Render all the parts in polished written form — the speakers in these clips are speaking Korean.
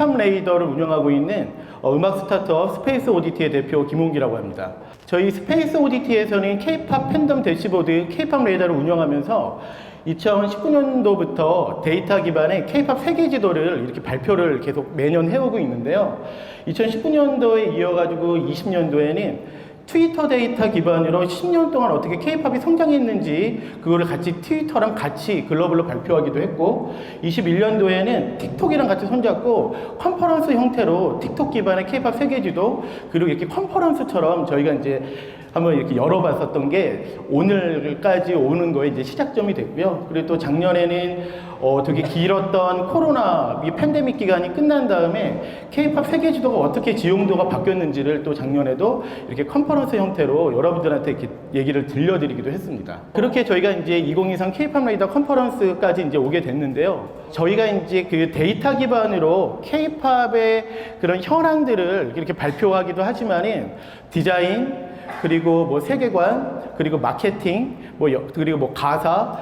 K-팝 레이더를 운영하고 있는 음악 스타트업 스페이스 오디티의 대표 김홍기라고 합니다. 저희 스페이스 오디티에서는 K-팝 팬덤 대시보드 K-팝 레이더를 운영하면서 2019년도부터 데이터 기반의 K-팝 세계 지도를 이렇게 발표를 계속 매년 해오고 있는데요. 2019년도에 이어가지고 20년도에는 트위터 데이터 기반으로 10년 동안 어떻게 K-팝이 성장했는지 그거를 같이 트위터랑 같이 글로벌로 발표하기도 했고, 21년도에는 틱톡이랑 같이 손잡고 컨퍼런스 형태로 틱톡 기반의 K-팝 세계지도, 그리고 이렇게 컨퍼런스처럼 저희가 이제 한번 이렇게 열어봤었던 게 오늘까지 오는 거에 이제 시작점이 됐고요. 그리고 또 작년에는 되게 길었던 코로나 이 팬데믹 기간이 끝난 다음에 K-팝 세계 지도가 어떻게 지용도가 바뀌었는지를 또 작년에도 이렇게 컨퍼런스 형태로 여러분들한테 이렇게 얘기를 들려드리기도 했습니다. 그렇게 저희가 이제 2023 K-팝 레이더 컨퍼런스까지 이제 오게 됐는데요. 저희가 이제 그 데이터 기반으로 K-팝의 그런 현황들을 이렇게 발표하기도 하지만은 디자인, 그리고 뭐 세계관, 그리고 마케팅, 그리고 뭐 가사,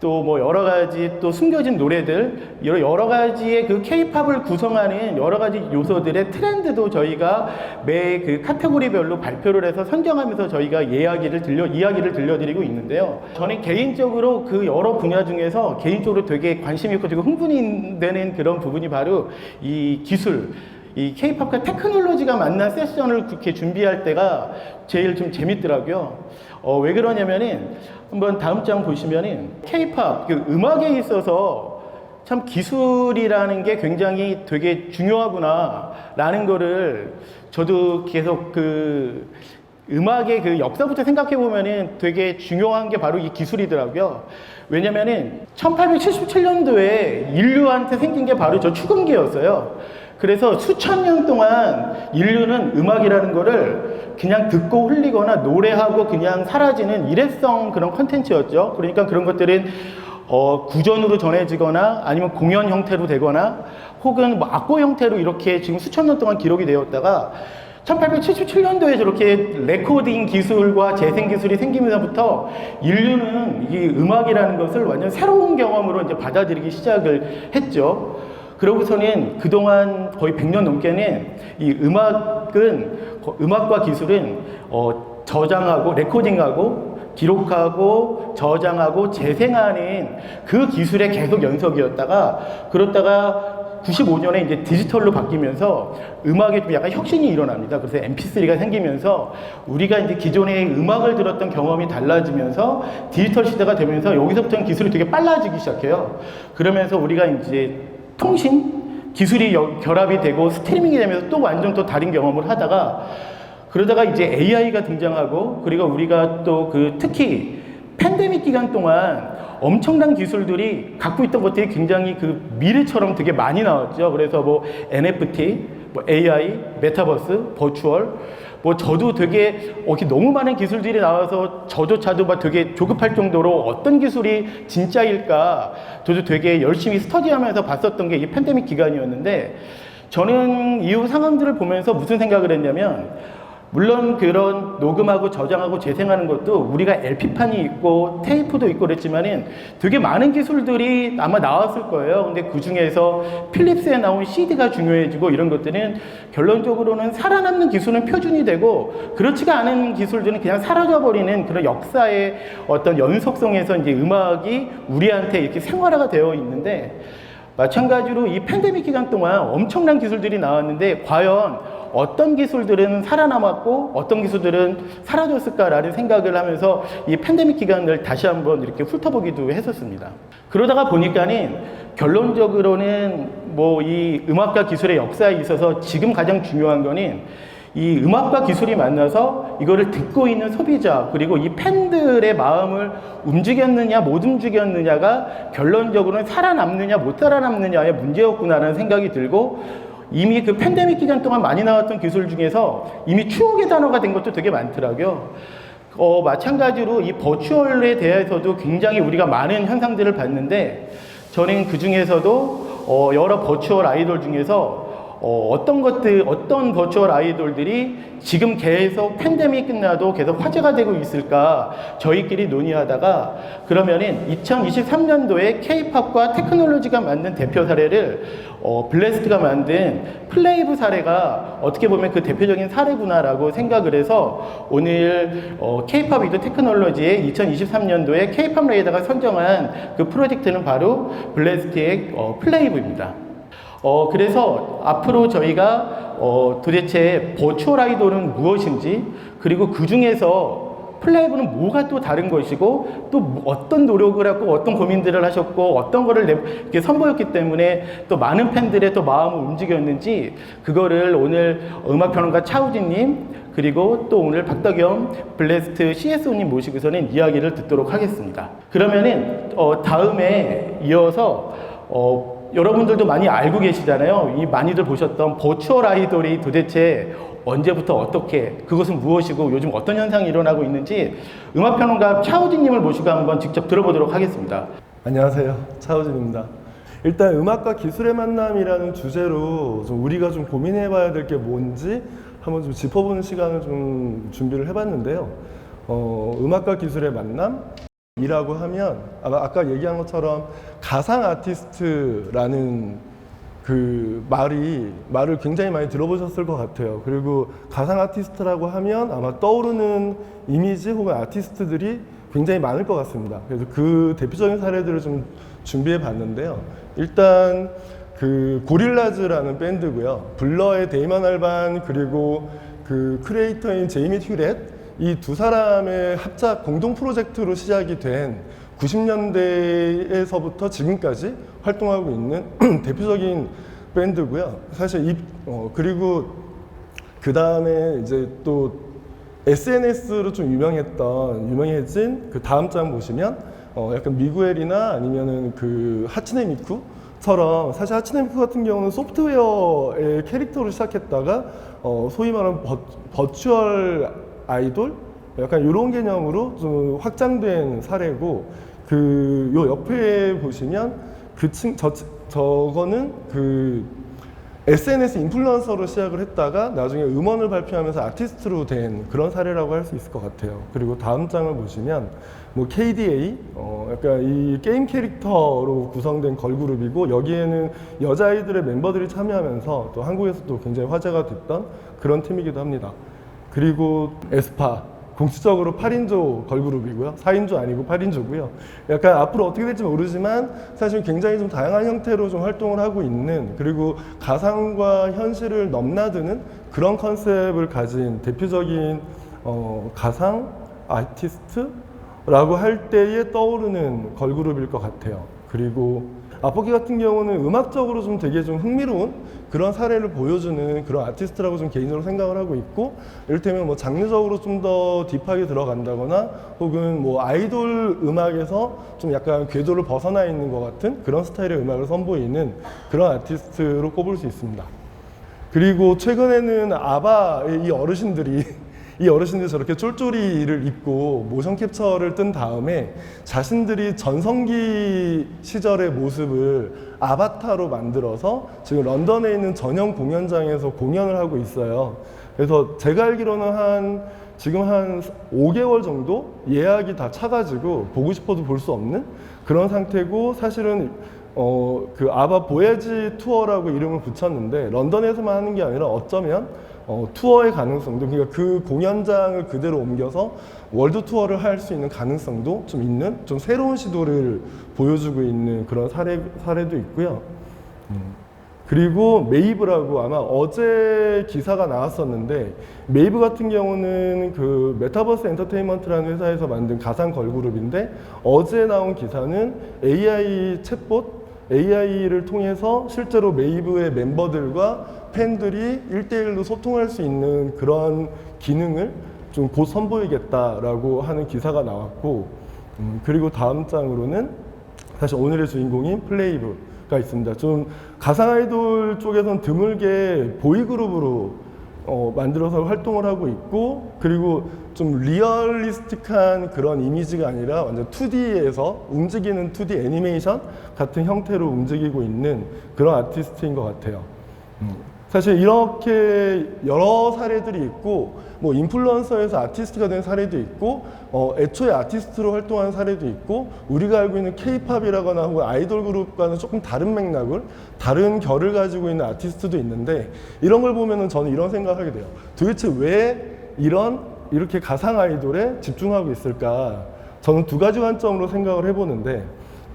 또 뭐 여러 가지 또 숨겨진 노래들, 여러 가지의 그 K-팝을 구성하는 여러 가지 요소들의 트렌드도 저희가 매 그 카테고리별로 발표를 해서 선정하면서 저희가 이야기를 들려드리고 있는데요. 저는 개인적으로 그 여러 분야 중에서 개인적으로 되게 관심 있고 되게 흥분이 되는 그런 부분이 바로 이 기술, 이 K-팝과 테크놀로지가 만난 세션을 그렇게 준비할 때가 제일 좀 재밌더라고요. 왜 그러냐면은 한번 다음 장 보시면은 K-팝 그 음악에 있어서 참 기술이라는 게 굉장히 되게 중요하구나라는 거를 저도 계속 그 음악의 그 역사부터 생각해 보면은 되게 중요한 게 바로 이 기술이더라고요. 왜냐면은 1877년도에 인류한테 생긴 게 바로 저 축음기였어요. 그래서 수천 년 동안 인류는 음악이라는 거를 그냥 듣고 흘리거나 노래하고 그냥 사라지는 일회성 그런 컨텐츠였죠. 그러니까 그런 것들은 구전으로 전해지거나 아니면 공연 형태로 되거나 혹은 뭐 악보 형태로 이렇게 지금 수천 년 동안 기록이 되었다가 1877년도에 저렇게 레코딩 기술과 재생 기술이 생기면서부터 인류는 이 음악이라는 것을 완전 새로운 경험으로 이제 받아들이기 시작을 했죠. 그러고서는 그동안 거의 100년 넘게는 이 음악과 기술은 저장하고 레코딩하고 기록하고 저장하고 재생하는 그 기술의 계속 연속이었다가, 그러다가 95년에 이제 디지털로 바뀌면서 음악에 좀 약간 혁신이 일어납니다. 그래서 MP3가 생기면서 우리가 이제 기존의 음악을 들었던 경험이 달라지면서 디지털 시대가 되면서 여기서부터는 기술이 되게 빨라지기 시작해요. 그러면서 우리가 이제 통신 기술이 결합이 되고 스트리밍이 되면서 또 완전 또 다른 경험을 하다가, 그러다가 이제 AI가 등장하고, 그리고 우리가 또 그 특히 팬데믹 기간 동안 엄청난 기술들이 갖고 있던 것들이 굉장히 그 미래처럼 되게 많이 나왔죠. 그래서 뭐 NFT, 뭐 AI, 메타버스, 버추얼, 뭐 저도 되게 너무 많은 기술들이 나와서 저조차도 막 되게 조급할 정도로 어떤 기술이 진짜일까 저도 되게 열심히 스터디하면서 봤었던 게 이 팬데믹 기간이었는데, 저는 이후 상황들을 보면서 무슨 생각을 했냐면, 물론 그런 녹음하고 저장하고 재생하는 것도 우리가 LP판이 있고 테이프도 있고 그랬지만은 되게 많은 기술들이 아마 나왔을 거예요. 근데 그 중에서 필립스에 나온 CD가 중요해지고 이런 것들은 결론적으로는 살아남는 기술은 표준이 되고, 그렇지가 않은 기술들은 그냥 사라져버리는 그런 역사의 어떤 연속성에서 이제 음악이 우리한테 이렇게 생활화가 되어 있는데, 마찬가지로 이 팬데믹 기간 동안 엄청난 기술들이 나왔는데 과연 어떤 기술들은 살아남았고 어떤 기술들은 사라졌을까라는 생각을 하면서 이 팬데믹 기간을 다시 한번 이렇게 훑어보기도 했었습니다. 그러다가 보니까는 결론적으로는 뭐 이 음악과 기술의 역사에 있어서 지금 가장 중요한 거는 이 음악과 기술이 만나서 이거를 듣고 있는 소비자, 그리고 이 팬들의 마음을 움직였느냐 못 움직였느냐가 결론적으로는 살아남느냐 못 살아남느냐의 문제였구나라는 생각이 들고, 이미 그 팬데믹 기간 동안 많이 나왔던 기술 중에서 이미 추억의 단어가 된 것도 되게 많더라고요. 마찬가지로 이 버추얼에 대해서도 굉장히 우리가 많은 현상들을 봤는데, 저는 그 중에서도 여러 버추얼 아이돌 중에서 어떤 버추얼 아이돌들이 지금 계속 팬데믹 끝나도 계속 화제가 되고 있을까 저희끼리 논의하다가 그러면은 2023년도에 K-팝과 테크놀로지가 맞는 대표 사례를 블레스트가 만든 플레이브 사례가 어떻게 보면 그 대표적인 사례구나라고 생각을 해서 오늘 K-팝 위드 테크놀로지의 2023년도에 K-팝 레이더가 선정한 그 프로젝트는 바로 블레스트의 플레이브입니다. 그래서 앞으로 저희가 도대체 버추얼 아이돌은 무엇인지 그리고 그 중에서 플레이브는 뭐가 또 다른 것이고 또 어떤 노력을 하고 어떤 고민들을 하셨고 어떤 거를 이렇게 선보였기 때문에 또 많은 팬들의 또 마음을 움직였는지 그거를 오늘 음악평론가 차우진님 그리고 또 오늘 박덕영 블레스트 CSO님 모시고서는 이야기를 듣도록 하겠습니다. 그러면은 다음에 이어서 여러분들도 많이 알고 계시잖아요. 이 많이들 보셨던 버추얼 아이돌이 도대체 언제부터 어떻게 그것은 무엇이고 요즘 어떤 현상이 일어나고 있는지 음악평론가 차우진님을 모시고 한번 직접 들어보도록 하겠습니다. 안녕하세요, 차우진입니다. 일단 음악과 기술의 만남이라는 주제로 좀 우리가 좀 고민해봐야 될 게 뭔지 한번 좀 짚어보는 시간을 좀 준비를 해봤는데요. 음악과 기술의 만남? 이라고 하면 아까 얘기한 것처럼 가상 아티스트라는 그 말을 굉장히 많이 들어보셨을 것 같아요. 그리고 가상 아티스트라고 하면 아마 떠오르는 이미지 혹은 아티스트들이 굉장히 많을 것 같습니다. 그래서 그 대표적인 사례들을 좀 준비해 봤는데요. 일단 그 고릴라즈라는 밴드고요. 블러의 데이먼 알반 그리고 그 크리에이터인 제이미 튜렛 이 두 사람의 합작 공동 프로젝트로 시작이 된 90년대에서부터 지금까지 활동하고 있는 대표적인 밴드고요. 사실 그리고 그 다음에 이제 또 SNS로 좀 유명해진 그 다음 장 보시면 약간 미구엘이나 아니면은 그 하츠네 미쿠처럼 사실 하츠네 미쿠 같은 경우는 소프트웨어의 캐릭터로 시작했다가 소위 말하는 버추얼 아이돌? 약간 이런 개념으로 좀 확장된 사례고 요 옆에 보시면 저거는 그 SNS 인플루언서로 시작을 했다가 나중에 음원을 발표하면서 아티스트로 된 그런 사례라고 할 수 있을 것 같아요. 그리고 다음 장을 보시면 뭐 KDA 약간 이 게임 캐릭터로 구성된 걸그룹이고 여기에는 여자아이들의 멤버들이 참여하면서 또 한국에서도 굉장히 화제가 됐던 그런 팀이기도 합니다. 그리고 에스파 공식적으로 8인조 걸그룹이고요. 4인조 아니고 8인조고요. 약간 앞으로 어떻게 될지 모르지만 사실 굉장히 좀 다양한 형태로 좀 활동을 하고 있는 그리고 가상과 현실을 넘나드는 그런 컨셉을 가진 대표적인 가상 아티스트라고 할 때에 떠오르는 걸그룹일 것 같아요. 그리고 아포키 같은 경우는 음악적으로 좀 되게 좀 흥미로운 그런 사례를 보여주는 그런 아티스트라고 좀 개인적으로 생각을 하고 있고 이를테면 뭐 장르적으로 좀 더 딥하게 들어간다거나 혹은 뭐 아이돌 음악에서 좀 약간 궤도를 벗어나 있는 것 같은 그런 스타일의 음악을 선보이는 그런 아티스트로 꼽을 수 있습니다. 그리고 최근에는 아바의 이 어르신들이 저렇게 쫄쫄이를 입고 모션 캡처를 뜬 다음에 자신들이 전성기 시절의 모습을 아바타로 만들어서 지금 런던에 있는 전용 공연장에서 공연을 하고 있어요. 그래서 제가 알기로는 지금 한 5개월 정도 예약이 다 차가지고 보고 싶어도 볼 수 없는 그런 상태고 사실은 그 아바 보야지 투어라고 이름을 붙였는데 런던에서만 하는 게 아니라 어쩌면 투어의 가능성도 그러니까 그 공연장을 그대로 옮겨서 월드 투어를 할 수 있는 가능성도 좀 있는 좀 새로운 시도를 보여주고 있는 그런 사례도 있고요. 그리고 메이브라고 아마 어제 기사가 나왔었는데 메이브 같은 경우는 그 메타버스 엔터테인먼트라는 회사에서 만든 가상 걸그룹인데 어제 나온 기사는 AI 챗봇 AI를 통해서 실제로 메이브의 멤버들과 팬들이 1대1로 소통할 수 있는 그런 기능을 좀 곧 선보이겠다라고 하는 기사가 나왔고 그리고 다음 장으로는 사실 오늘의 주인공인 플레이브가 있습니다. 좀 가상 아이돌 쪽에서는 드물게 보이그룹으로 만들어서 활동을 하고 있고 그리고 좀 리얼리스틱한 그런 이미지가 아니라 완전 2D에서 움직이는 2D 애니메이션 같은 형태로 움직이고 있는 그런 아티스트인 것 같아요. 사실 이렇게 여러 사례들이 있고 뭐 인플루언서에서 아티스트가 된 사례도 있고 애초에 아티스트로 활동한 사례도 있고 우리가 알고 있는 K-팝이라거나 혹은 아이돌 그룹과는 조금 다른 맥락을 다른 결을 가지고 있는 아티스트도 있는데 이런 걸 보면은 저는 이런 생각을 하게 돼요. 도대체 왜 이렇게 가상 아이돌에 집중하고 있을까? 저는 두 가지 관점으로 생각을 해보는데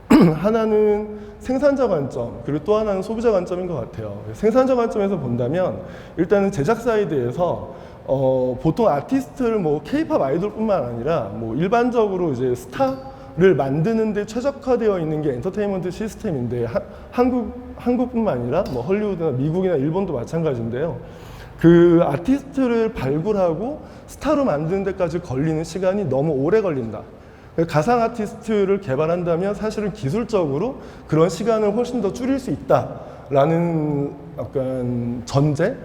하나는 생산자 관점, 그리고 또 하나는 소비자 관점인 것 같아요. 생산자 관점에서 본다면 일단은 제작 사이드에서 보통 아티스트를 뭐 K-팝 아이돌뿐만 아니라 뭐 일반적으로 이제 스타를 만드는데 최적화되어 있는 게 엔터테인먼트 시스템인데 한국뿐만 아니라 뭐 헐리우드나 미국이나 일본도 마찬가지인데요. 그 아티스트를 발굴하고 스타로 만드는 데까지 걸리는 시간이 너무 오래 걸린다. 가상 아티스트를 개발한다면 사실은 기술적으로 그런 시간을 훨씬 더 줄일 수 있다라는 약간 전제?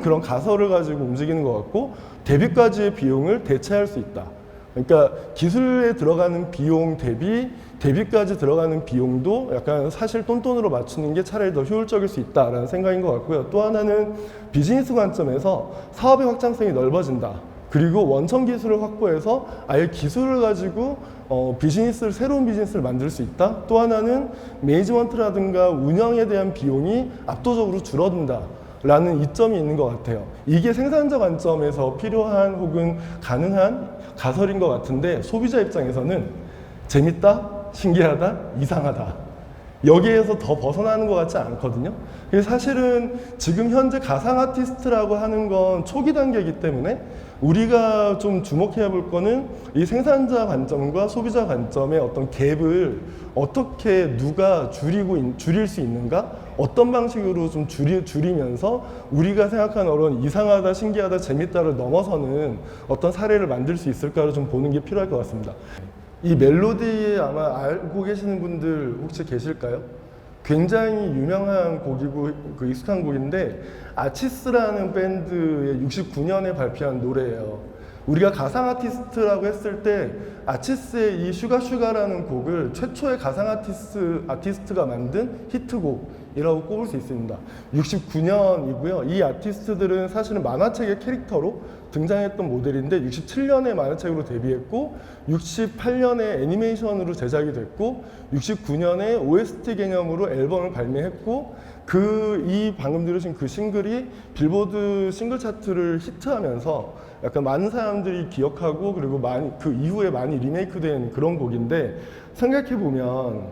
그런 가설을 가지고 움직이는 것 같고 데뷔까지의 비용을 대체할 수 있다. 그러니까 기술에 들어가는 비용 대비 데뷔까지 들어가는 비용도 약간 사실 똔똔으로 맞추는 게 차라리 더 효율적일 수 있다라는 생각인 것 같고요. 또 하나는 비즈니스 관점에서 사업의 확장성이 넓어진다. 그리고 원천 기술을 확보해서 아예 기술을 가지고 새로운 비즈니스를 만들 수 있다. 또 하나는 매니지먼트라든가 운영에 대한 비용이 압도적으로 줄어든다. 라는 이점이 있는 것 같아요. 이게 생산자 관점에서 필요한 혹은 가능한 가설인 것 같은데 소비자 입장에서는 재밌다, 신기하다, 이상하다. 여기에서 더 벗어나는 것 같지 않거든요. 그래서 사실은 지금 현재 가상 아티스트라고 하는 건 초기 단계이기 때문에 우리가 좀 주목해야 볼 거는 이 생산자 관점과 소비자 관점의 어떤 갭을 어떻게 누가 줄일 수 있는가? 어떤 방식으로 좀 줄이면서 우리가 생각하는 어려운 이상하다, 신기하다, 재밌다를 넘어서는 어떤 사례를 만들 수 있을까를 좀 보는 게 필요할 것 같습니다. 이 멜로디 아마 알고 계시는 분들 혹시 계실까요? 굉장히 유명한 곡이고 그 익숙한 곡인데 아치스라는 밴드의 69년에 발표한 노래예요. 우리가 가상 아티스트라고 했을 때 아치스의 이 슈가슈가라는 곡을 최초의 가상 아티스트가 만든 히트곡이라고 꼽을 수 있습니다. 69년이고요. 이 아티스트들은 사실은 만화책의 캐릭터로 등장했던 모델인데 67년에 만화책으로 데뷔했고 68년에 애니메이션으로 제작이 됐고 69년에 OST 개념으로 앨범을 발매했고 이 방금 들으신 그 싱글이 빌보드 싱글 차트를 히트하면서 약간 많은 사람들이 기억하고 그리고 그 이후에 많이 리메이크된 그런 곡인데 생각해보면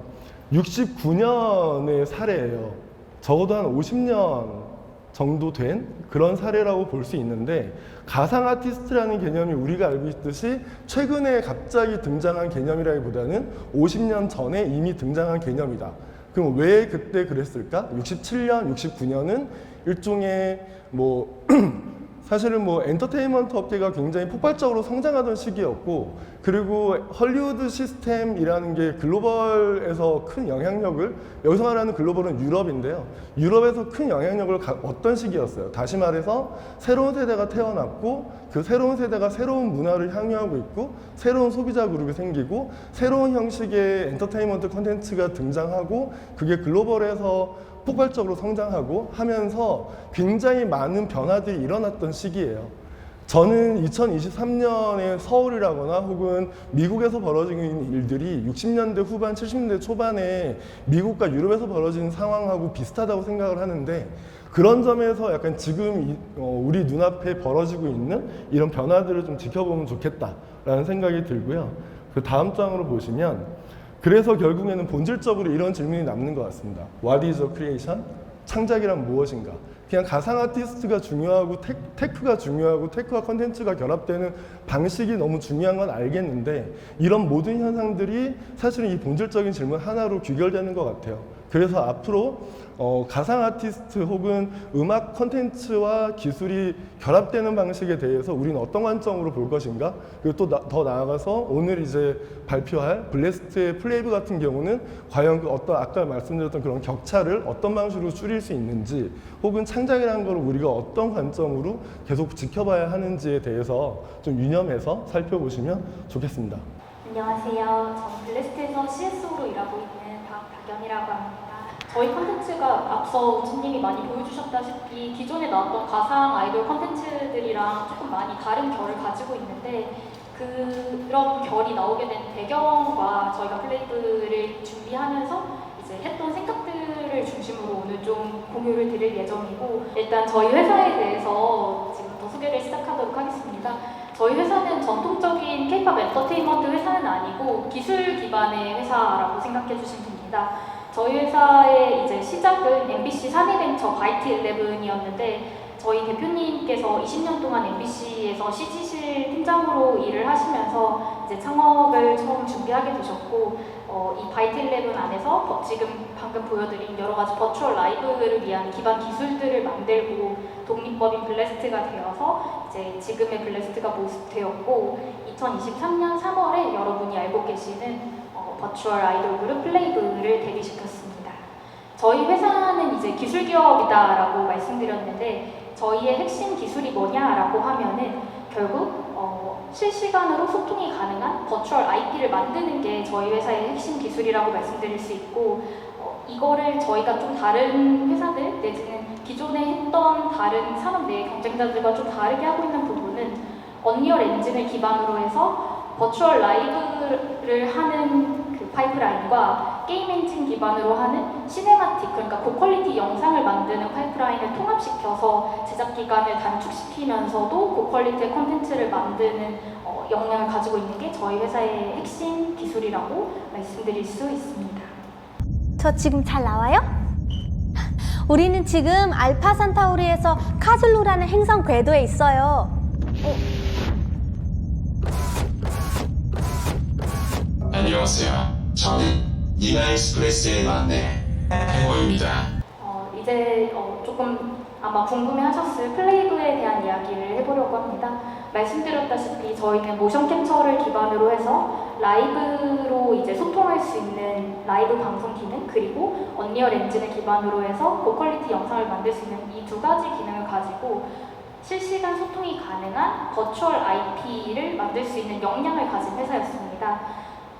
69년의 사례예요. 적어도 한 50년 정도 된 그런 사례라고 볼 수 있는데 가상 아티스트라는 개념이 우리가 알고 있듯이 최근에 갑자기 등장한 개념이라기보다는 50년 전에 이미 등장한 개념이다. 그럼 왜 그때 그랬을까? 67년, 69년은 일종의 사실은 엔터테인먼트 업계가 굉장히 폭발적으로 성장하던 시기였고 그리고 헐리우드 시스템이라는 게 글로벌에서 큰 영향력을 여기서 말하는 글로벌은 유럽인데요. 유럽에서 큰 영향력을 얻던 시기였어요. 다시 말해서 새로운 세대가 태어났고 그 새로운 세대가 새로운 문화를 향유하고 있고 새로운 소비자 그룹이 생기고 새로운 형식의 엔터테인먼트 콘텐츠가 등장하고 그게 글로벌에서 폭발적으로 성장하고 하면서 굉장히 많은 변화들이 일어났던 시기예요. 저는 2023년에 서울이라거나 혹은 미국에서 벌어지고 있는 일들이 60년대 후반, 70년대 초반에 미국과 유럽에서 벌어지는 상황하고 비슷하다고 생각을 하는데 그런 점에서 약간 지금 우리 눈앞에 벌어지고 있는 이런 변화들을 좀 지켜보면 좋겠다라는 생각이 들고요. 그 다음 장으로 보시면 그래서 결국에는 본질적으로 이런 질문이 남는 것 같습니다. What is a creation? 창작이란 무엇인가? 그냥 가상 아티스트가 중요하고 테크가 중요하고 테크와 컨텐츠가 결합되는 방식이 너무 중요한 건 알겠는데 이런 모든 현상들이 사실은 이 본질적인 질문 하나로 귀결되는 것 같아요. 그래서 앞으로 가상 아티스트 혹은 음악 컨텐츠와 기술이 결합되는 방식에 대해서 우리는 어떤 관점으로 볼 것인가? 그리고 또 더 나아가서 오늘 이제 발표할 블레스트의 플레이브 같은 경우는 과연 그 어떤 아까 말씀드렸던 그런 격차를 어떤 방식으로 줄일 수 있는지 혹은 창작이라는 걸 우리가 어떤 관점으로 계속 지켜봐야 하는지에 대해서 좀 유념해서 살펴보시면 좋겠습니다. 안녕하세요. 저는 블레스트에서 CSO로 일하고 있는 박박연이라고 합니다. 저희 컨텐츠가 앞서 우진님이 많이 보여주셨다시피 기존에 나왔던 가상 아이돌 컨텐츠들이랑 조금 많이 다른 결을 가지고 있는데 그런 결이 나오게 된 배경과 저희가 플레이브를 준비하면서 이제 했던 생각들을 중심으로 오늘 좀 공유를 드릴 예정이고, 일단 저희 회사에 대해서 지금부터 소개를 시작하도록 하겠습니다. 저희 회사는 전통적인 K-POP 엔터테인먼트 회사는 아니고 기술 기반의 회사라고 생각해 주시면 됩니다. 저희 회사의 이제 시작은 MBC 사내벤처 바이트11이었는데 저희 대표님께서 20년 동안 MBC에서 CG실 팀장으로 일을 하시면서 이제 창업을 처음 준비하게 되셨고, 이 바이트11 안에서 지금 방금 보여드린 여러 가지 버추얼 라이브를 위한 기반 기술들을 만들고 독립법인 블래스트가 되어서 이제 지금의 블래스트가 모습되었고, 2023년 3월에 여러분이 알고 계시는 버추얼 아이돌 그룹 플레이브를 데뷔시켰습니다. 저희 회사는 이제 기술 기업이다라고 말씀드렸는데 저희의 핵심 기술이 뭐냐라고 하면은 결국 실시간으로 소통이 가능한 버추얼 IP를 만드는 게 저희 회사의 핵심 기술이라고 말씀드릴 수 있고, 이거를 저희가 좀 다른 회사들 내지는 기존에 했던 다른 산업 내 경쟁자들과 좀 다르게 하고 있는 부분은 언리얼 엔진을 기반으로 해서 버추얼 라이브를 하는 그 파이프라인과 게임 엔진 기반으로 하는 시네마틱, 그러니까 고퀄리티 영상을 만드는 파이프라인을 통합시켜서 제작 기간을 단축시키면서도 고퀄리티의 콘텐츠를 만드는 역량을 가지고 있는 게 저희 회사의 핵심 기술이라고 말씀드릴 수 있습니다. 저 지금 잘 나와요? 우리는 지금 알파 산타우리에서 카슬루라는 행성 궤도에 있어요. 안녕하세요. 저는 니나 익스프레스의 막내 행호입니다. 이제 조금 아마 궁금해하셨을 플레이브에 대한 이야기를 해보려고 합니다. 말씀드렸다시피 저희는 모션 캡처를 기반으로 해서 라이브로 이제 소통할 수 있는 라이브 방송 기능, 그리고 언리얼 엔진을 기반으로 해서 고퀄리티 영상을 만들 수 있는 이 두 가지 기능을 가지고 실시간 소통이 가능한 버추얼 IP를 만들 수 있는 역량을 가진 회사였습니다.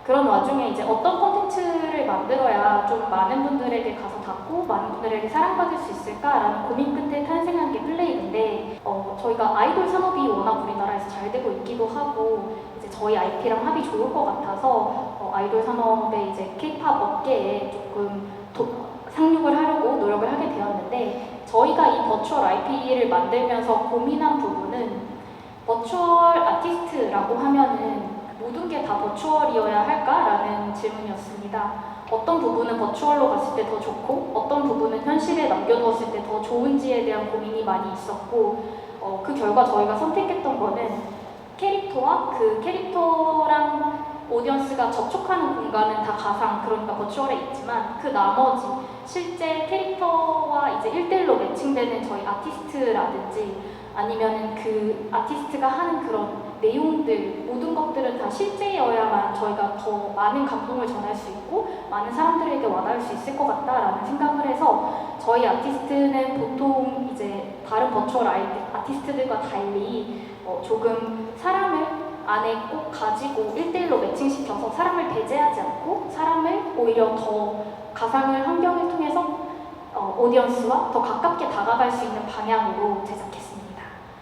그런 와중에 이제 어떤 콘텐츠를 만들어야 좀 많은 분들에게 가서 닿고 많은 분들에게 사랑받을 수 있을까라는 고민 끝에 탄생한 게 플레이인데, 저희가 아이돌 산업이 워낙 우리나라에서 잘 되고 있기도 하고 이제 저희 IP랑 합이 좋을 것 같아서 아이돌 산업의 이제 K-POP 업계에 조금 상륙을 하려고 노력을 하게 되었는데, 저희가 이 버추얼 IP를 만들면서 고민한 부분은 버추얼 아티스트라고 하면은 모든 게 다 버추얼이어야 할까라는 질문이었습니다. 어떤 부분은 버추얼로 갔을 때 더 좋고 어떤 부분은 현실에 남겨두었을 때 더 좋은지에 대한 고민이 많이 있었고, 그 결과 저희가 선택했던 거는 캐릭터와 그 캐릭터랑 오디언스가 접촉하는 공간은 다 가상, 그러니까 버추얼에 있지만 그 나머지 실제 캐릭터와 이제 1대1로 매칭되는 저희 아티스트라든지 아니면은 그 아티스트가 하는 그런 내용들, 모든 것들은 다 실제여야만 저희가 더 많은 감동을 전할 수 있고 많은 사람들에게 와닿을 수 있을 것 같다라는 생각을 해서 저희 아티스트는 보통 이제 다른 버추얼 아티스트들과 달리 조금 사람을 안에 꼭 가지고 1대1로 매칭시켜서 사람을 배제하지 않고 사람을 오히려 더 가상을 환경을 통해서 오디언스와 더 가깝게 다가갈 수 있는 방향으로 제작했습니다.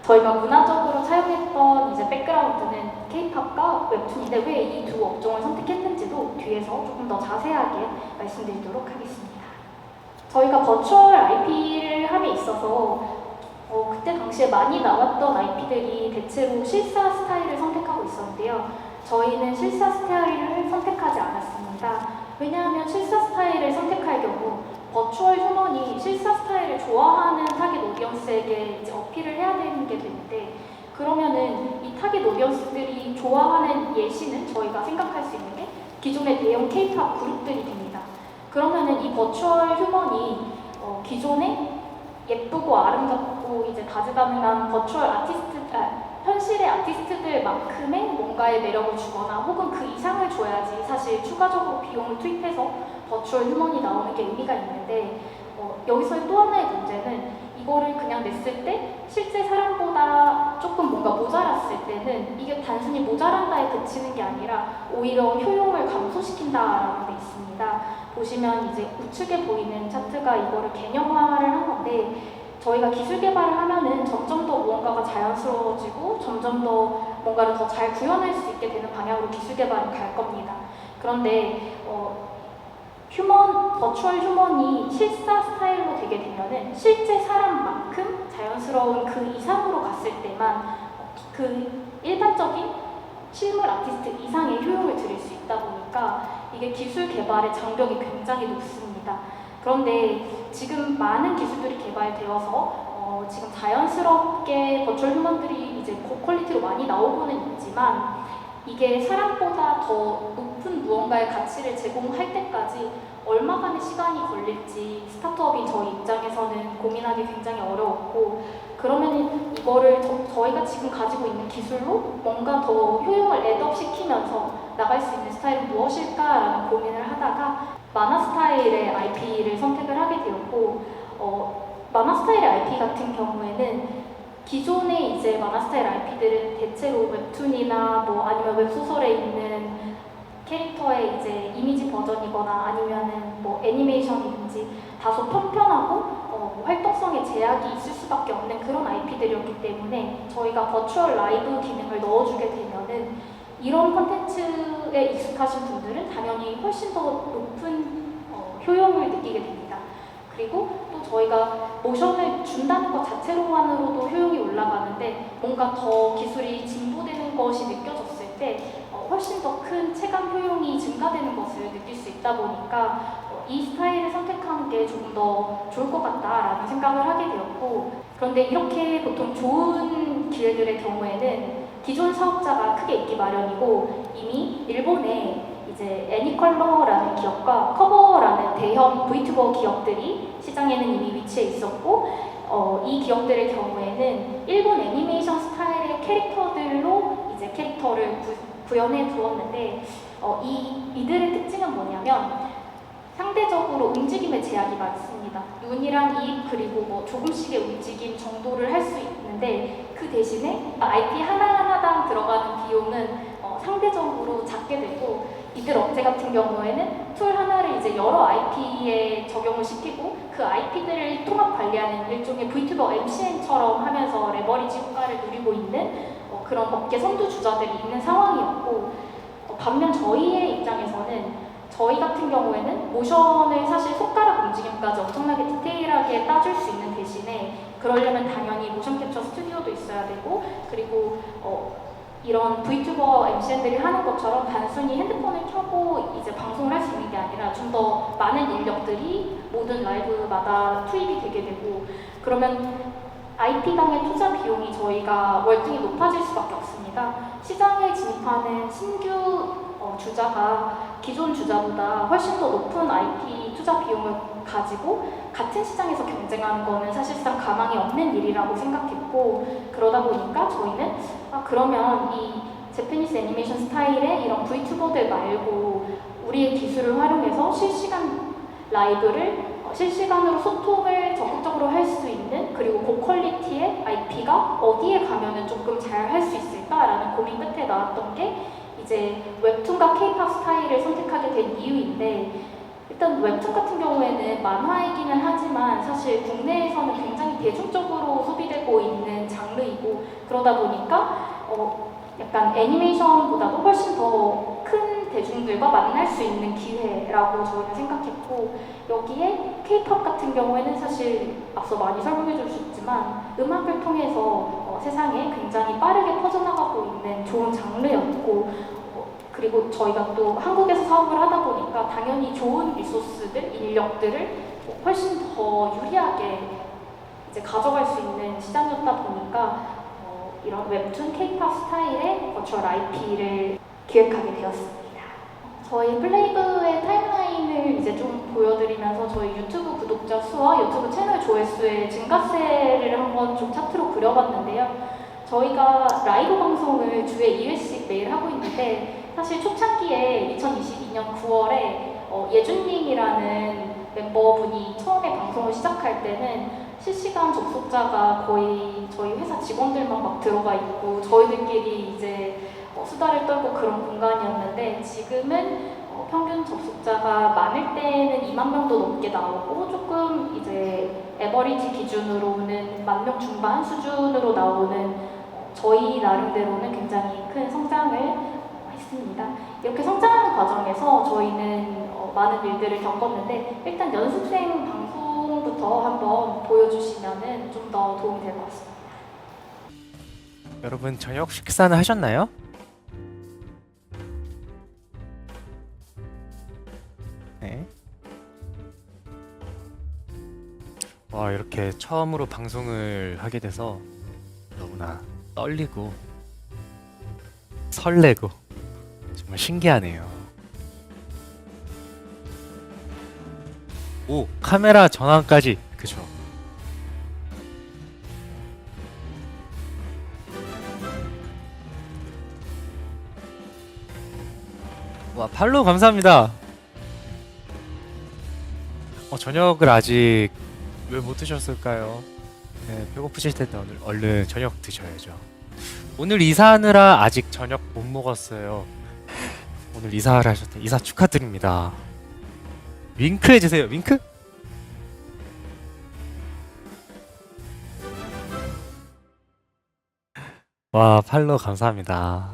저희가 문화적으로 사용했던 이제 백그라운드는 K-POP과 웹툰인데 왜 이 두 업종을 선택했는지도 뒤에서 조금 더 자세하게 말씀드리도록 하겠습니다. 저희가 버추얼 IP를 함에 있어서 그때 당시에 많이 나왔던 IP들이 대체로 실사 스타일을 선택하고 있었는데요. 저희는 실사 스타일을 선택하지 않았습니다. 왜냐하면 실사 스타일을 선택할 경우 버추얼 휴먼이 실사 스타일을 좋아하는 타겟 오디언스에게 이제 어필을 해야 되는 게 되는데, 그러면은 이 타겟 오디언스들이 좋아하는 예시는 저희가 생각할 수 있는 게 기존의 대형 K-POP 그룹들이 됩니다. 그러면은 이 버추얼 휴먼이 기존에 예쁘고 아름답고 이제 다재다능한 버추얼 현실의 아티스트들만큼의 뭔가의 매력을 주거나 혹은 그 이상을 줘야지 사실 추가적으로 비용을 투입해서 버추얼 휴먼이 나오는 게 의미가 있는데, 여기서의 또 하나의 문제는 이 이거를 그냥 냈을 때 실제 사람보다 조금 뭔가 모자랐을 때는 이게 단순히 모자란다에 그치는 게 아니라 오히려 효용을 감소시킨다라는 게 있습니다. 보시면 이제 우측에 보이는 차트가 이거를 개념화를 한 건데 저희가 기술 개발을 하면은 점점 더 무언가가 자연스러워지고 점점 더 뭔가를 더 잘 구현할 수 있게 되는 방향으로 기술 개발은 갈 겁니다. 그런데 버추얼 휴먼이 실사 스타일로 되게 되면은 실제 사람만큼 자연스러운 그 이상으로 갔을 때만 그 일반적인 실물 아티스트 이상의 효용을 드릴 수 있다 보니까 이게 기술 개발의 장벽이 굉장히 높습니다. 그런데 지금 많은 기술들이 개발되어서 지금 자연스럽게 버추얼 휴먼들이 이제 고퀄리티로 많이 나오고는 있지만 이게 사람보다 더 높은 무언가의 가치를 제공할 때까지 얼마간의 시간이 걸릴지 스타트업인 저희 입장에서는 고민하기 굉장히 어려웠고 그러면 이거를 저희가 지금 가지고 있는 기술로 뭔가 더 효용을 애드업 시키면서 나갈 수 있는 스타일은 무엇일까라는 고민을 하다가 만화 스타일의 IP를 선택을 하게 되었고 만화 스타일의 IP 같은 경우에는 기존의 이제 만화 스타일 IP들은 대체로 웹툰이나 뭐 아니면 웹소설에 있는 캐릭터의 이제 이미지 버전이거나 아니면은 뭐 애니메이션이든지 다소 편편하고 활동성에 제약이 있을 수밖에 없는 그런 IP들이었기 때문에 저희가 버추얼 라이브 기능을 넣어주게 되면은 이런 콘텐츠에 익숙하신 분들은 당연히 훨씬 더 높은 효용을 느끼게 됩니다. 그리고 또 저희가 모션을 준다는 것 자체로만으로도 효용이 올라가는데 뭔가 더 기술이 진보되는 것이 느껴졌을 때 훨씬 더 큰 체감 효용이 증가되는 것을 느낄 수 있다 보니까 이 스타일을 선택하는 게 조금 더 좋을 것 같다라는 생각을 하게 되었고 그런데 이렇게 보통 좋은 기회들의 경우에는 기존 사업자가 크게 있기 마련이고 이미 일본에 이제 애니컬러라는 기업과 커버라는 대형 V튜버 기업들이 시장에는 이미 위치해 있었고 이 기업들의 경우에는 일본 애니메이션 스타일의 캐릭터들로 이제 캐릭터를 구현해 두었는데 이들의 특징은 뭐냐면 상대적으로 움직임의 제약이 많습니다. 눈이랑 입 그리고 뭐 조금씩의 움직임 정도를 할 수 있는데 그 대신에 IP 하나하나당 들어가는 비용은 상대적으로 작게 되고 이들 업체 같은 경우에는 툴 하나를 이제 여러 IP에 적용을 시키고 그 IP들을 통합 관리하는 일종의 V튜버 MCN처럼 하면서 레버리지 효과를 누리고 있는 그런 업계 선두주자들이 있는 상황이었고 반면 저희의 입장에서는 저희 같은 경우에는 모션을 사실 손가락 움직임까지 엄청나게 디테일하게 따줄 수 있는 대신에 그러려면 당연히 모션 캡처 스튜디오도 있어야 되고 그리고 이런 V튜버 MCN들이 하는 것처럼 단순히 핸드폰을 켜고 이제 방송을 할 수 있는 게 아니라 좀 더 많은 인력들이 모든 라이브마다 투입이 되게 되고 그러면 IP당의 투자 비용이 저희가 월등히 높아질 수밖에 없습니다. 시장에 진입하는 신규 주자가 기존 주자보다 훨씬 더 높은 IP 투자 비용을 가지고 같은 시장에서 경쟁하는 거는 사실상 가망이 없는 일이라고 생각했고 그러다 보니까 저희는 그러면 이 재패니스 애니메이션 스타일의 이런 V튜버들 말고 우리의 기술을 활용해서 실시간 라이브를 실시간으로 소통을 적극적으로 할 수 있는 그리고 고퀄리티의 IP가 어디에 가면은 조금 잘 할 수 있을까라는 고민 끝에 나왔던 게 이제 웹툰과 K-팝 스타일을 선택하게 된 이유인데 일단 웹툰 같은 경우에는 만화이기는 하지만 사실 국내에서는 굉장히 대중적으로 소비되고 있는 장르이고 그러다 보니까 약간 애니메이션보다도 훨씬 더 큰 대중들과 만날 수 있는 기회라고 저희는 생각했고 여기에 K-팝 같은 경우에는 사실 앞서 많이 설명해 주셨지만 음악을 통해서 세상에 굉장히 빠르게 퍼져나가고 있는 좋은 장르였고 그리고 저희가 또 한국에서 사업을 하다 보니까 당연히 좋은 리소스들, 인력들을 훨씬 더 유리하게 이제 가져갈 수 있는 시장이었다 보니까 이런 웹툰 K-팝 스타일의 버추얼 IP를 기획하게 되었습니다. 저희 플레이브의 타임라인을 이제 좀 보여드리면서 저희 유튜브 구독자 수와 유튜브 채널 조회수의 증가세를 한번 좀 차트로 그려봤는데요. 저희가 라이브 방송을 주에 2회씩 매일 하고 있는데 사실 초창기에 2022년 9월에 예준님이라는 멤버분이 처음에 방송을 시작할 때는 실시간 접속자가 거의 저희 회사 직원들만 막 들어가 있고 저희들끼리 이제 수다를 떨고 그런 공간이었는데 지금은 평균 접속자가 많을 때는 2만 명도 넘게 나오고 조금 이제 에버리지 기준으로는 1만 명 중반 수준으로 나오는 저희 나름대로는 굉장히 큰 성장을 했습니다. 이렇게 성장하는 과정에서 저희는 많은 일들을 겪었는데 일단 연습생 방송부터 한번 보여주시면 좀 더 도움이 될 것 같습니다. 여러분 저녁 식사는 하셨나요? 네. 와, 이렇게 처음으로 방송을 하게 돼서 너무나 떨리고 설레고 정말 신기하네요. 오, 카메라 전환까지. 그죠? 와, 팔로우 감사합니다. 저녁을 아직 왜 못 드셨을까요? 네, 배고프실 텐데 오늘 얼른 저녁 드셔야죠. 오늘 이사하느라 아직 저녁 못 먹었어요. 오늘 이사를 하셨대. 이사 축하드립니다. 윙크 해주세요. 윙크? 와, 팔로우 감사합니다.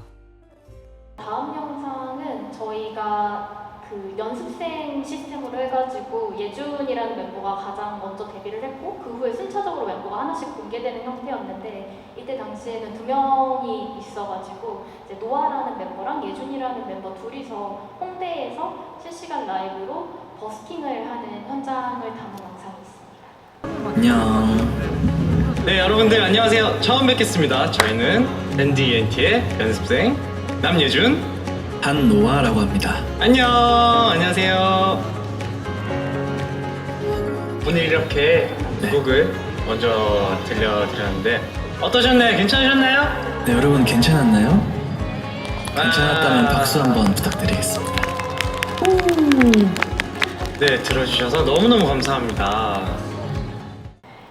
다음 영상은 저희가 그 연습생 시스템으로 해가지고 예준이라는 멤버가 가장 먼저 데뷔를 했고 그 후에 순차적으로 멤버가 하나씩 공개되는 형태였는데 이때 당시에는 2명이 있어가지고 이제 노아라는 멤버랑 예준이라는 멤버 둘이서 홍대에서 실시간 라이브로 버스킹을 하는 현장을 담은 영상이 있습니다. 안녕. 네, 여러분들 안녕하세요. 처음 뵙겠습니다. 저희는 NDNT의 연습생 남예준, 한노아라고 합니다. 안녕하세요. 오늘 이렇게 네. 곡을 먼저 들려드렸는데 어떠셨나요? 괜찮으셨나요? 네, 여러분 괜찮았나요? 괜찮았다면 아. 박수 한번 부탁드리겠습니다. 네, 들어주셔서 너무너무 감사합니다.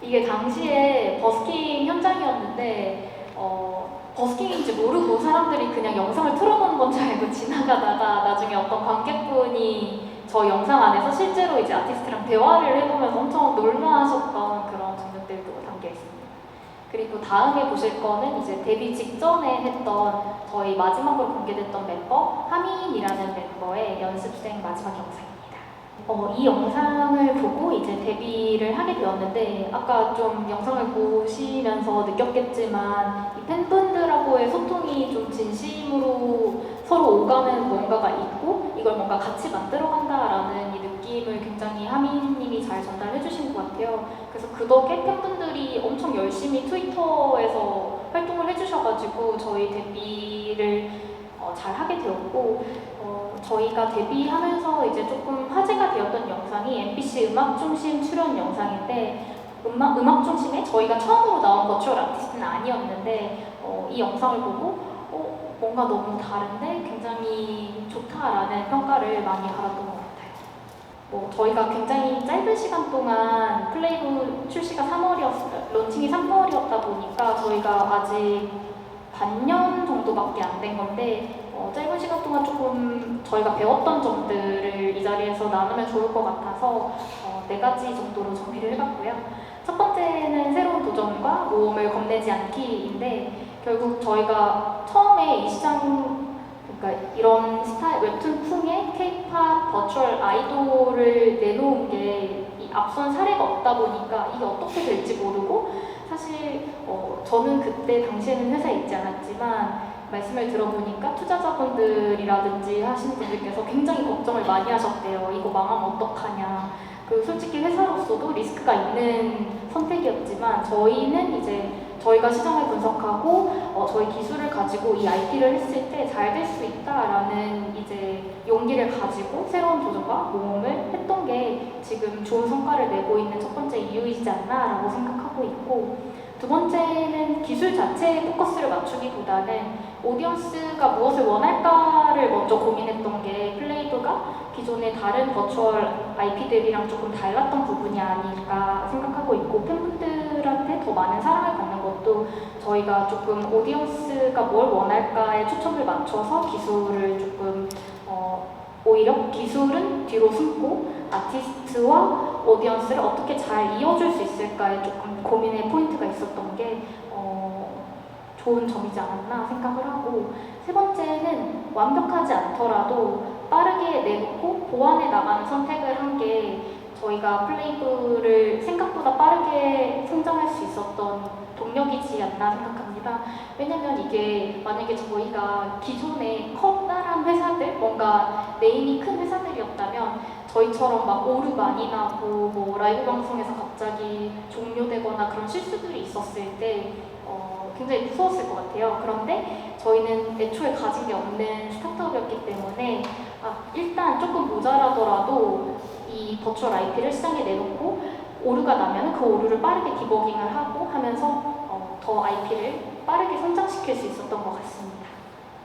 이게 당시에 버스킹 현장이었는데 버스킹인지 모르고 사람들이 그냥 영상을 틀어놓은 건 줄 알고 지나가다가 나중에 어떤 관객분이 저 영상 안에서 실제로 이제 아티스트랑 대화를 해보면서 엄청 놀라하셨던 그런 장면들도 담겨 있습니다. 그리고 다음에 보실 거는 이제 데뷔 직전에 했던 저희 마지막으로 공개됐던 멤버 하민이라는 멤버의 연습생 마지막 영상입니다. 이 영상을 보고 이제 데뷔를 하게 되었는데 아까 좀 영상을 보시면서 느꼈겠지만 이 팬분들하고의 소통이 좀 진심으로 서로 오가는 뭔가가 있고 이걸 뭔가 같이 만들어간다라는 이 느낌을 굉장히 하민님이 잘 전달해 주신 것 같아요. 그래서 그 덕에 팬분들이 엄청 열심히 트위터에서 활동을 해주셔가지고 저희 데뷔를 잘 하게 되었고 저희가 데뷔하면서 이제 조금 화제가 되었던 영상이 MBC 음악중심 출연 영상인데 음악 중심에 저희가 처음으로 나온 버추얼 아티스트는 아니었는데 이 영상을 보고 뭔가 너무 다른데 굉장히 좋다라는 평가를 많이 받았던 것 같아요. 저희가 굉장히 짧은 시간 동안 플레이브 출시가 론칭이 3월이었다 보니까 저희가 아직 반년 정도밖에 안 된 건데 짧은 시간 동안 조금 저희가 배웠던 점들을 이 자리에서 나누면 좋을 것 같아서 4가지 정도로 정리를 해봤고요. 첫 번째는 새로운 도전과 모험을 겁내지 않기인데 결국 저희가 처음에 이 시장 그러니까 이런 스타일 웹툰풍의 K-팝 버추얼 아이돌을 내놓은 게 이 앞선 사례가 없다 보니까 이게 어떻게 될지 모르고 사실 저는 그때 당시에는 회사에 있지 않았지만 말씀을 들어보니까 투자자분들이라든지 하시는 분들께서 굉장히 걱정을 많이 하셨대요. 이거 망하면 어떡하냐. 솔직히 회사로서도 리스크가 있는 선택이었지만 저희는 이제 저희가 시장을 분석하고 저희 기술을 가지고 이 IP를 했을 때 잘 될 수 있다라는 이제 용기를 가지고 새로운 도전과 모험을 했던 게 지금 좋은 성과를 내고 있는 첫 번째 이유이지 않나라고 생각하고 있고 두 번째는 기술 자체에 포커스를 맞추기보다는 오디언스가 무엇을 원할까를 먼저 고민했던 게 플레이브가 기존의 다른 버추얼 IP들이랑 조금 달랐던 부분이 아닐까 생각하고 있고 팬분들 팬분들한테 더 많은 사랑을 받는 것도 저희가 조금 오디언스가 뭘 원할까에 초점을 맞춰서 기술을 조금 오히려 기술은 뒤로 숨고 아티스트와 오디언스를 어떻게 잘 이어줄 수 있을까에 조금 고민의 포인트가 있었던 게 좋은 점이지 않았나 생각을 하고, 세 번째는 완벽하지 않더라도 빠르게 내놓고 보완해 나가는 선택을 한 게 저희가 플레이브를 생각보다 빠르게 성장할 수 있었던 동력이지 않나 생각합니다. 왜냐면 이게 만약에 저희가 기존에 커다란 회사들, 뭔가 네임이 큰 회사들이었다면 저희처럼 막 오류 많이 나고 뭐 라이브 방송에서 갑자기 종료되거나 그런 실수들이 있었을 때 굉장히 무서웠을 것 같아요. 그런데 저희는 애초에 가진 게 없는 스타트업이었기 때문에 일단 조금 모자라더라도 이 버추얼 IP를 시장에 내놓고 오류가 나면 그 오류를 빠르게 디버깅을 하고 하면서 더 IP를 빠르게 성장시킬 수 있었던 것 같습니다.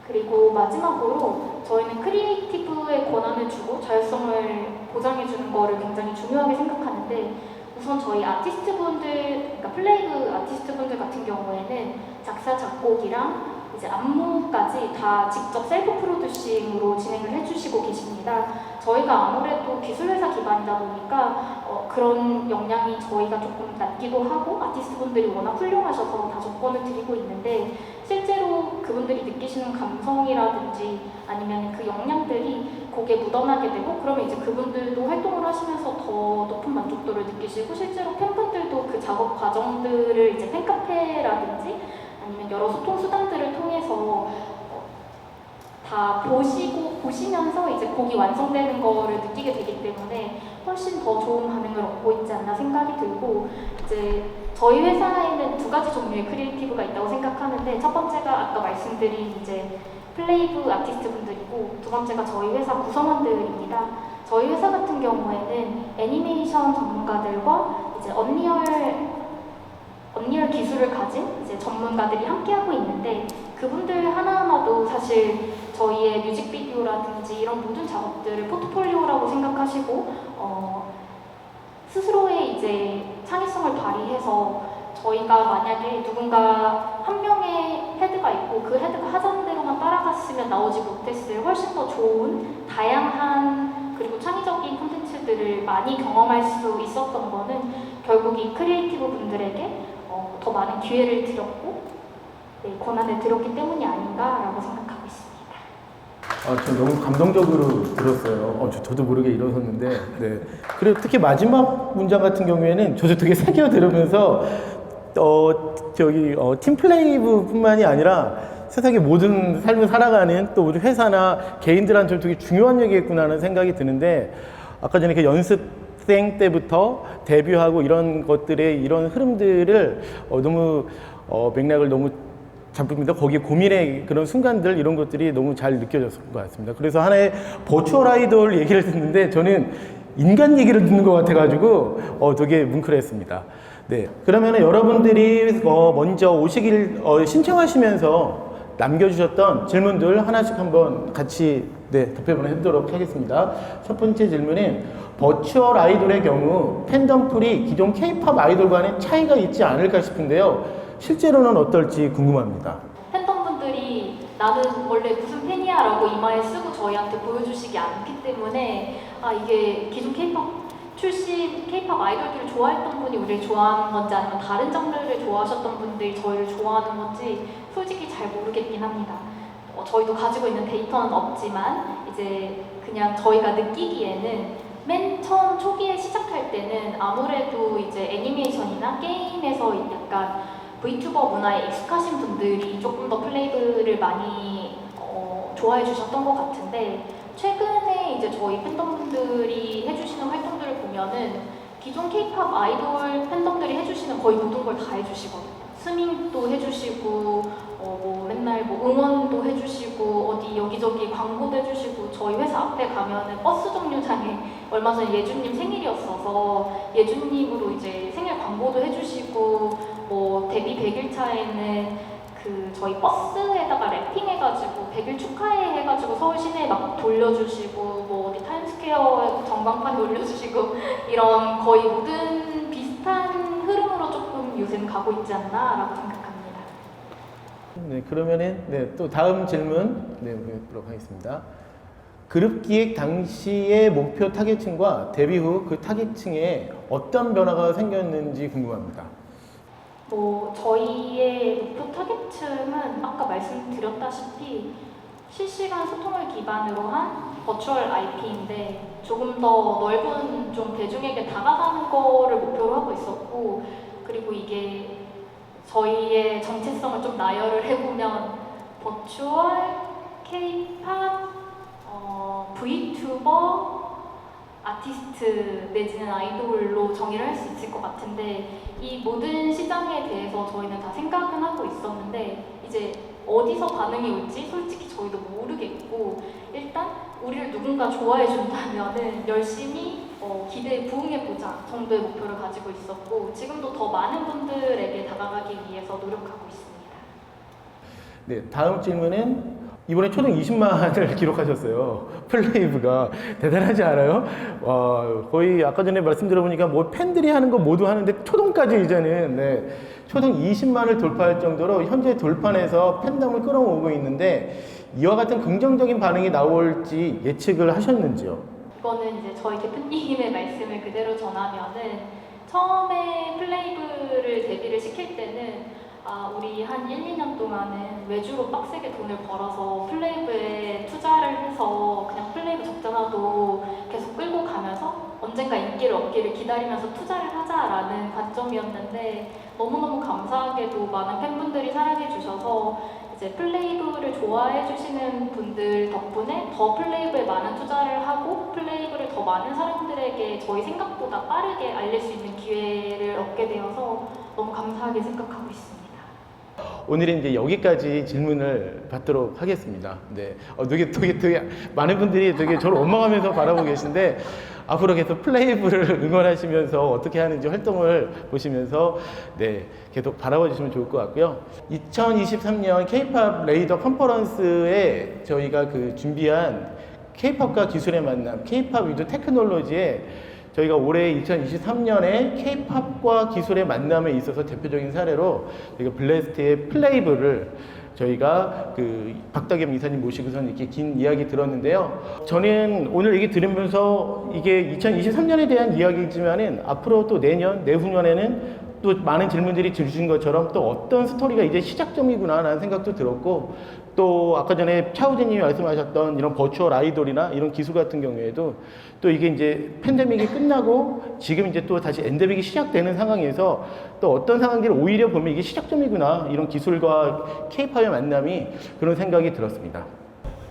그리고 마지막으로 저희는 크리에이티브의 권한을 주고 자율성을 보장해주는 거를 굉장히 중요하게 생각하는데, 우선 저희 아티스트분들, 그러니까 플레이브 아티스트분들 같은 경우에는 작사, 작곡이랑 이제 안무까지 다 직접 셀프 프로듀싱으로 진행을 해주시고 계십니다. 저희가 아무래도 기술회사 기반이다 보니까 그런 역량이 저희가 조금 낮기도 하고 아티스트분들이 워낙 훌륭하셔서 다 조건을 드리고 있는데, 실제로 그분들이 느끼시는 감성이라든지 아니면 그 역량들이 곡에 묻어나게 되고, 그러면 이제 그분들도 활동을 하시면서 더 높은 만족도를 느끼시고, 실제로 팬분들도 그 작업 과정들을 이제 팬카페라든지 아니면 여러 소통 수단들을 통해서 다 보시면서 이제 곡이 완성되는 거를 느끼게 되기 때문에 훨씬 더 좋은 반응을 얻고 있지 않나 생각이 들고, 이제 저희 회사에는 두 가지 종류의 크리에이티브가 있다고 생각하는데, 첫 번째가 아까 말씀드린 이제 플레이브 아티스트 분들이고, 두 번째가 저희 회사 구성원들입니다. 저희 회사 같은 경우에는 애니메이션 전문가들과 이제 언리얼 기술을 가진 이제 전문가들이 함께하고 있는데, 그분들 하나하나도 사실 저희의 뮤직비디오라든지 이런 모든 작업들을 포트폴리오라고 생각하시고 스스로의 이제 창의성을 발휘해서 저희가 만약에 누군가 한 명의 헤드가 있고 그 헤드가 하자는 대로만 따라갔으면 나오지 못했을 훨씬 더 좋은 다양한 그리고 창의적인 콘텐츠들을 많이 경험할 수 있었던 거는 결국 이 크리에이티브 분들에게 더 많은 기회를 드렸고 권한을 드렸기 때문이 아닌가라고 생각하고 있습니다. 저 너무 감동적으로 들었어요. 저도 모르게 일어섰는데, 네. 그리고 특히 마지막 문장 같은 경우에는 저도 되게 새겨 들으면서 팀플레이브뿐만이 아니라 세상의 모든 삶을 살아가는 또 우리 회사나 개인들한테 되게 중요한 얘기겠구나 하는 생각이 드는데, 아까 전에 그 연습생 때부터 데뷔하고 이런 것들의 이런 흐름들을 너무 맥락을 너무 작품입니다. 거기에 고민의 그런 순간들 이런 것들이 너무 잘 느껴졌을 것 같습니다. 그래서 하나의 버추얼 아이돌 얘기를 듣는데 저는 인간 얘기를 듣는 것 같아가지고 되게 뭉클했습니다. 네, 그러면 여러분들이 먼저 오시길 신청하시면서 남겨주셨던 질문들 하나씩 한번 같이 답변을 해보도록 하겠습니다. 첫 번째 질문은 버추얼 아이돌의 경우 팬덤풀이 기존 K-POP 아이돌과는 차이가 있지 않을까 싶은데요. 실제로는 어떨지 궁금합니다. 팬덤분들이 나는 원래 무슨 팬이야 라고 이마에 쓰고 저희한테 보여주시지 않기 때문에 이게 기존 K-POP 출신 K-POP 아이돌들을 좋아했던 분이 우리를 좋아하는 건지 아니면 다른 장르를 좋아하셨던 분들이 저희를 좋아하는 건지 솔직히 잘 모르겠긴 합니다. 저희도 가지고 있는 데이터는 없지만 이제 그냥 저희가 느끼기에는 맨 처음 초기에 시작할 때는 아무래도 이제 애니메이션이나 게임에서 약간 VTuber 문화에 익숙하신 분들이 조금 더 플레이브를 많이 좋아해 주셨던 것 같은데, 최근에 이제 저희 팬덤분들이 해주시는 활동들을 보면은 기존 K-POP 아이돌 팬덤들이 해주시는 거의 모든 걸 다 해주시거든요. 스밍도 해주시고 맨날 응원도 해주시고 어디 여기저기 광고도 해주시고, 저희 회사 앞에 가면은 버스 정류장에 얼마 전에 예준님 생일이었어서 예준님으로 이제 생일 광고도 해주시고, 데뷔 100일차에는 그 저희 버스에다가 랩핑해가지고 100일 축하해 해가지고 서울 시내에 막 돌려주시고, 어디 타임스퀘어 전광판에 올려주시고, 이런 거의 모든 비슷한 흐름으로 조금 요새는 가고 있지 않나라고 생각합니다. 네, 그러면은 네, 또 다음 질문 네, 보도록 하겠습니다. 그룹 기획 당시의 목표 타겟층과 데뷔 후 그 타겟층에 어떤 변화가 생겼는지 궁금합니다. 저희의 목표 타겟층은 아까 말씀드렸다시피 실시간 소통을 기반으로 한 버추얼 IP인데 조금 더 넓은 좀 대중에게 다가가는 거를 목표로 하고 있었고, 그리고 이게 저희의 정체성을 좀 나열을 해보면 버추얼, K-팝, Vtuber, 아티스트 내지는 아이돌로 정의를 할 수 있을 것 같은데, 이 모든 시장에 대해서 저희는 다 생각은 하고 있었는데 이제 어디서 반응이 올지 솔직히 저희도 모르겠고, 일단 우리를 누군가 좋아해 준다면은 열심히 기대에 부응해보자 정도의 목표를 가지고 있었고, 지금도 더 많은 분들에게 다가가기 위해서 노력하고 있습니다. 네, 다음 질문은 이번에 초등 20만을 기록하셨어요. 플레이브가 대단하지 않아요? 거의 아까 전에 말씀 들어보니까 뭐 팬들이 하는 거 모두 하는데 초등까지 이제는 네, 초등 20만을 돌파할 정도로 현재 돌판에서 팬덤을 끌어모으고 있는데 이와 같은 긍정적인 반응이 나올지 예측을 하셨는지요? 이거는 이제 저희 대표님의 말씀을 그대로 전하면은 처음에 플레이브를 데뷔를 시킬 때는 우리 한 1, 2년 동안은 외주로 빡세게 돈을 벌어서 플레이브에 투자를 해서 그냥 플레이브 적자나도 계속 끌고 가면서 언젠가 인기를 얻기를 기다리면서 투자를 하자라는 관점이었는데, 너무너무 감사하게도 많은 팬분들이 사랑해 주셔서 이제 플레이브를 좋아해 주시는 분들 덕분에 더 플레이브에 많은 투자를 하고 플레이브를 더 많은 사람들에게 저희 생각보다 빠르게 알릴 수 있는 기회를 얻게 되어서 너무 감사하게 생각하고 있습니다. 오늘은 이제 여기까지 질문을 받도록 하겠습니다. 네, 되게 많은 분들이 되게 저를 원망하면서 바라보고 계신데 앞으로 계속 플레이브를 응원하시면서 어떻게 하는지 활동을 보시면서 네, 계속 바라봐 주시면 좋을 것 같고요. 2023년 K-팝 레이더 컨퍼런스에 저희가 준비한 K-팝과 기술의 만남, K-팝 위드 테크놀로지에 저희가 올해 2023년에 K-팝과 기술의 만남에 있어서 대표적인 사례로 저희가 블래스트의 플레이브를 저희가 박다겸 이사님 모시고선 이렇게 긴 이야기 들었는데요. 저는 오늘 얘기 들으면서 이게 2023년에 대한 이야기지만은 앞으로 또 내년, 내후년에는 또 많은 질문들이 주신 것처럼 또 어떤 스토리가 이제 시작점이구나 라는 생각도 들었고, 또 아까 전에 차우진님이 말씀하셨던 이런 버추얼 아이돌이나 이런 기술 같은 경우에도 또 이게 이제 팬데믹이 끝나고 지금 이제 또 다시 엔데믹이 시작되는 상황에서 또 어떤 상황들을 오히려 보면 이게 시작점이구나, 이런 기술과 K-팝의 만남이, 그런 생각이 들었습니다.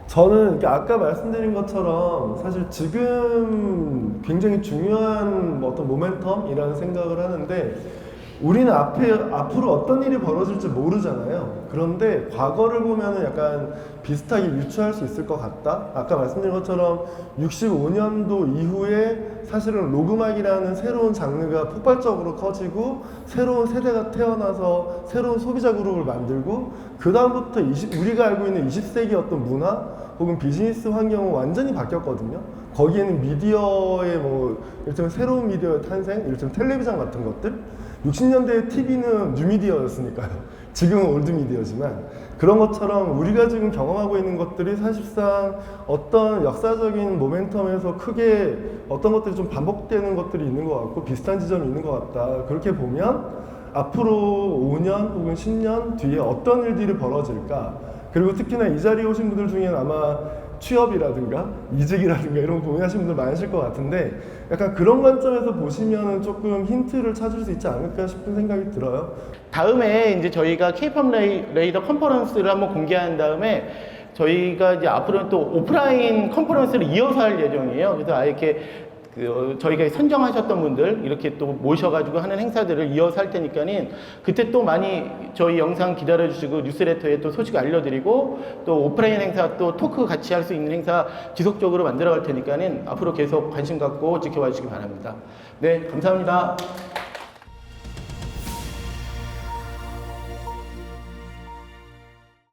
저는 아까 말씀드린 것처럼 사실 지금 굉장히 중요한 어떤 모멘텀이라는 생각을 하는데, 우리는 앞으로 어떤 일이 벌어질지 모르잖아요. 그런데 과거를 보면은 약간 비슷하게 유추할 수 있을 것 같다. 아까 말씀드린 것처럼 65년도 이후에 사실은 로그막이라는 새로운 장르가 폭발적으로 커지고 새로운 세대가 태어나서 새로운 소비자 그룹을 만들고, 그 다음부터 우리가 알고 있는 20세기 어떤 문화 혹은 비즈니스 환경은 완전히 바뀌었거든요. 거기에는 미디어의 일종의 새로운 미디어의 탄생, 일종의 텔레비전 같은 것들, 60년대의 TV는 뉴미디어였으니까요. 지금은 올드미디어지만 그런 것처럼 우리가 지금 경험하고 있는 것들이 사실상 어떤 역사적인 모멘텀에서 크게 어떤 것들이 좀 반복되는 것들이 있는 것 같고 비슷한 지점이 있는 것 같다. 그렇게 보면 앞으로 5년 혹은 10년 뒤에 어떤 일들이 벌어질까, 그리고 특히나 이 자리에 오신 분들 중에는 아마 취업이라든가 이직이라든가 이런 거 고민하시는 분들 많으실 것 같은데, 약간 그런 관점에서 보시면은 조금 힌트를 찾을 수 있지 않을까 싶은 생각이 들어요. 다음에 이제 저희가 K-팝 레이더 컨퍼런스를 한번 공개한 다음에 저희가 이제 앞으로는 또 오프라인 컨퍼런스를 이어서 할 예정이에요. 그래서 아예 이렇게 저희가 선정하셨던 분들 이렇게 또 모셔가지고 하는 행사들을 이어서 할 테니까는 그때 또 많이 저희 영상 기다려주시고 뉴스레터에 또 소식 알려드리고 또 오프라인 행사 또 토크 같이 할 수 있는 행사 지속적으로 만들어 갈 테니까는 앞으로 계속 관심 갖고 지켜봐 주시기 바랍니다. 네, 감사합니다.